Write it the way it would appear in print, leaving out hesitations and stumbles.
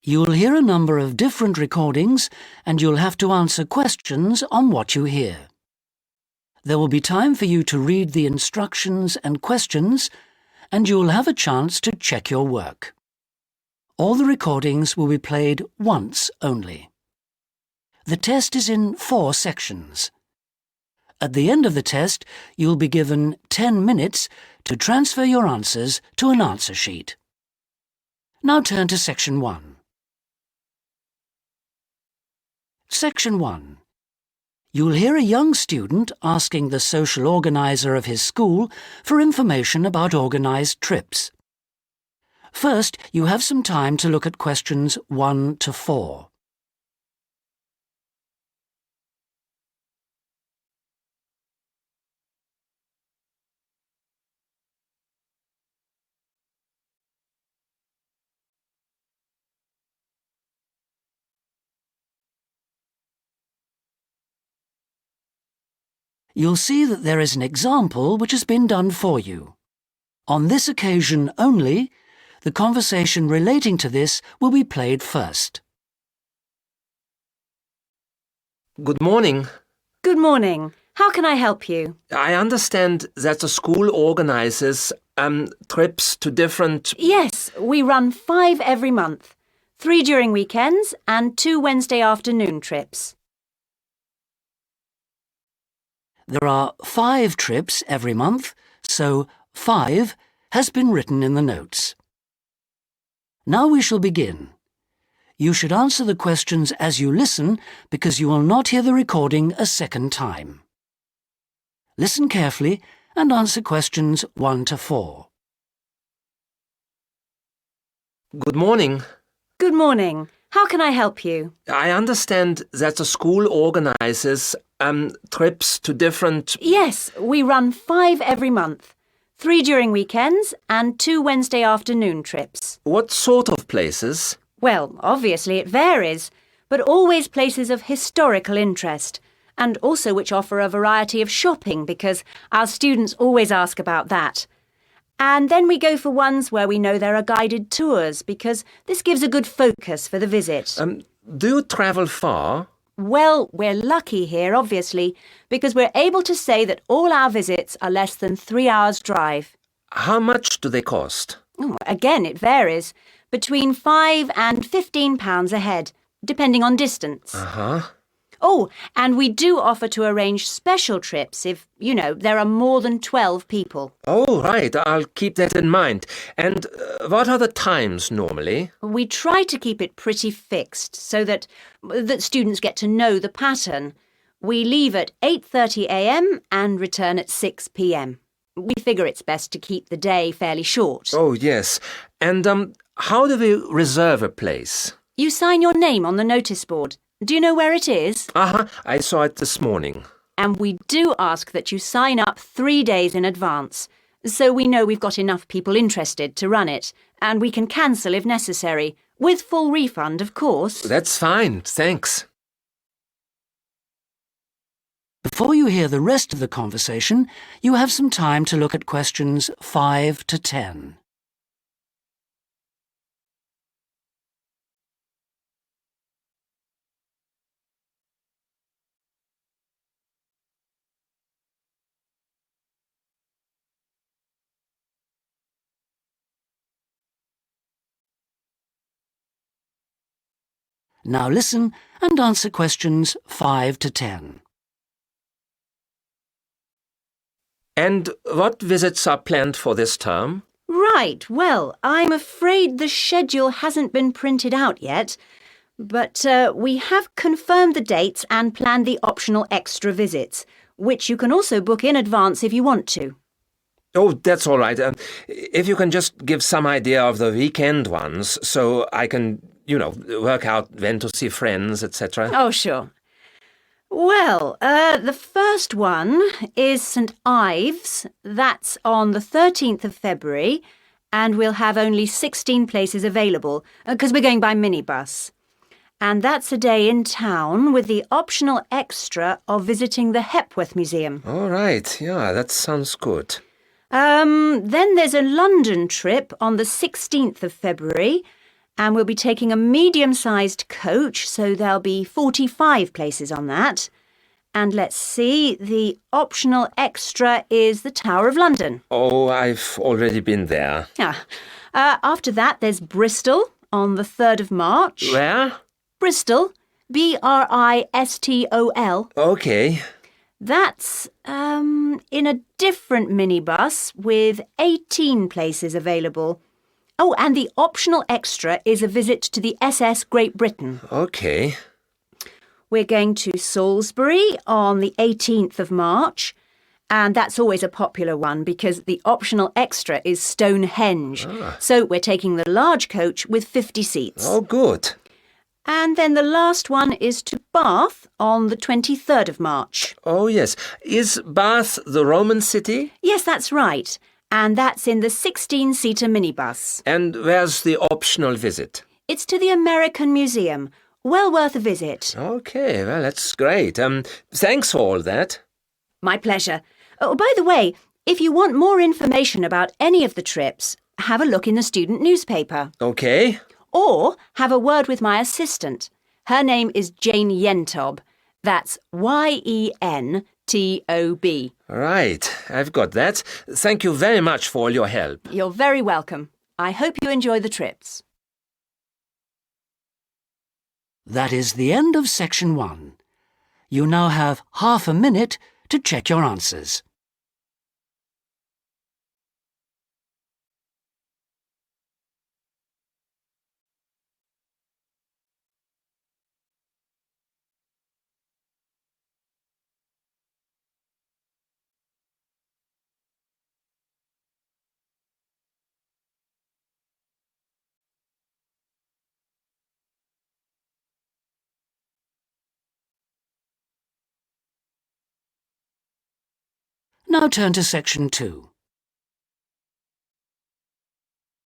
You'll hear a number of different recordings and you'll have to answer questions on what you hear. There will be time for you to read the instructions and questions, and you'll have a chance to check your work. All the recordings will be played once only. The test is in 4 sections. At the end of the test, you'll be given 10 minutes to transfer your answers to an answer sheet. Now turn to Section 1. Section 1. You'll hear a young student asking the social organizer of his school for information about organised trips. First, you have some time to look at questions 1 to 4. You'll see that there is an example which has been done for you. On this occasion only, the conversation relating to this will be played first. Good morning. Good morning. How can I help you? I understand that the school organizes trips to different... Yes, we run 5 every month. 3 during weekends and 2 Wednesday afternoon trips. There are 5 trips every month, so 5 has been written in the notes. Now we shall begin. You should answer the questions as you listen because you will not hear the recording a second time. Listen carefully and answer questions 1 to 4. Good morning. Good morning. How can I help you? I understand that the school organizes trips to different... Yes, we run 5 every month. 3 during weekends and 2 Wednesday afternoon trips. What sort of places? Well, obviously it varies, but always places of historical interest, and also which offer a variety of shopping because our students always ask about that. And then we go for ones where we know there are guided tours because this gives a good focus for the visit. Do you travel far? Well, we're lucky here, obviously, because we're able to say that all our visits are less than 3 hours' drive. How much do they cost? Again, it varies. Between £5 and £15 a head, depending on distance. Uh-huh. Oh, and we do offer to arrange special trips if, there are more than 12 people. Oh, right. I'll keep that in mind. And what are the times normally? We try to keep it pretty fixed so that students get to know the pattern. We leave at 8:30 a.m. and return at 6 p.m. We figure it's best to keep the day fairly short. Oh, yes. And how do we reserve a place? You sign your name on the notice board. Do you know where it is? I saw it this morning. And we do ask that you sign up 3 days in advance, so we know we've got enough people interested to run it, and we can cancel if necessary, with full refund, of course. That's fine, thanks. Before you hear the rest of the conversation, you have some time to look at questions 5 to 10. Now listen and answer questions 5 to 10. And what visits are planned for this term? Right, well, I'm afraid the schedule hasn't been printed out yet, but we have confirmed the dates and planned the optional extra visits, which you can also book in advance if you want to. Oh, that's all right. If you can just give some idea of the weekend ones, so I can, work out when to see friends, etc. Oh, sure. Well, the first one is St Ives. That's on the 13th of February, and we'll have only 16 places available, because we're going by minibus. And that's a day in town with the optional extra of visiting the Hepworth Museum. All right, yeah, that sounds good. Then there's a London trip on the 16th of February, And we'll be taking a medium-sized coach, so there'll be 45 places on that. And let's see, the optional extra is the Tower of London. Oh, I've already been there. After that, there's Bristol on the 3rd of March. Where? Bristol, Bristol. Okay. That's in a different minibus with 18 places available. Oh, and the optional extra is a visit to the SS Great Britain. Okay. We're going to Salisbury on the 18th of March, and that's always a popular one because the optional extra is Stonehenge. So we're taking the large coach with 50 seats. Oh, good. And then the last one is to Bath on the 23rd of March. Oh, yes. Is Bath the Roman city? Yes, that's right. And that's in the 16-seater minibus. And where's the optional visit? It's to the American Museum. Well worth a visit. Okay, well, that's great. Thanks for all that. My pleasure. Oh, by the way, if you want more information about any of the trips, have a look in the student newspaper. Okay. Or have a word with my assistant. Her name is Jane Yentob. That's Yentob. Right, I've got that. Thank you very much for all your help. You're very welcome. I hope you enjoy the trips. That is the end of section 1. You now have half a minute to check your answers. Now turn to section 2.